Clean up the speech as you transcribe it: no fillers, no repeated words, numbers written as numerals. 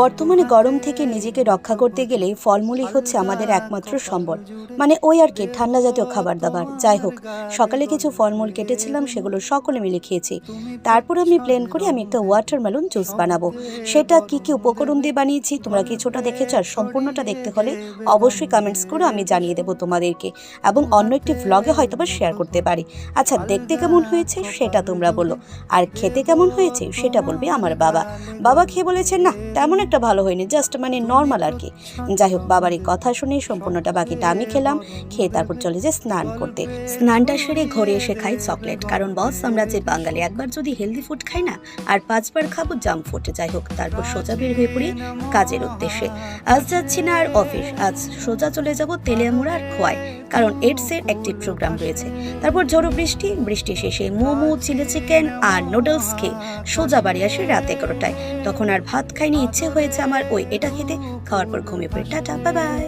বর্তমানে গরম থেকে নিজেকে রক্ষা করতে গেলে ফলমূলই হচ্ছে আমাদের একমাত্র সম্বল। মানে ওই আর কি, ঠান্ডা জাতীয় খাবার দাবার। যাই হোক, সকালে কিছু ফলমূল কেটেছিলাম, সেগুলো সকলে মিলে খেয়েছি। তারপর আমি প্ল্যান করি আমি একটা ওয়াটারমেলন জুস বানাবো। সেটা কি কি উপকরণ দিয়ে বানিয়েছি তোমরা কিছুটা দেখেছো, আর সম্পূর্ণটা দেখতে হলে অবশ্যই কমেন্টস করে আমি জানিয়ে দেবো তোমাদেরকে, এবং অন্য একটি ভ্লগে হয়তো বা শেয়ার করতে পারি। আচ্ছা, দেখতে কেমন হয়েছে সেটা তোমরা বলো, আর খেতে কেমন হয়েছে সেটা বলবে আমার বাবা। বাবা খেয়ে বলেছেন না তেমন একটা ভালো হয়নি, জাস্ট মানে নর্মাল আর কি। যাই হোক, বাবার এই কথা শুনে সম্পূর্ণটা বাকিটা আমি খেলাম। খেয়ে তারপর চলে যে স্নান করতে। স্নানটা সেরে ঘরে এসে খাই চকলেট, কারণ বস আমরা যে বাঙালি, একবার যদি হেলদি ফুড খাই না আর 5বার খাবো জাঙ্ক ফুড। যাই হোক, তারপর সোজা বের হয়ে পড়ি কাজের উদ্দেশ্যে। আজ যাচ্ছি না আর অফিস, আজ সোজা চলে যাব তেলিয়ামুড়া আর খোয়াই, কারণ এডসের একটি প্রোগ্রাম রয়েছে। তারপর ঝড়ো বৃষ্টি শেষে মোমো, চিলি চিকেন আর নুডলস খেয়ে সোজা বাড়ি আসি রাত 11টায়। তখন আর ভাত খাইনি, ইচ্ছে হয়েছে আমার ওই এটা খেতে। খাওয়ার পর ঘুমিয়ে পড়ি। Tata, bye bye.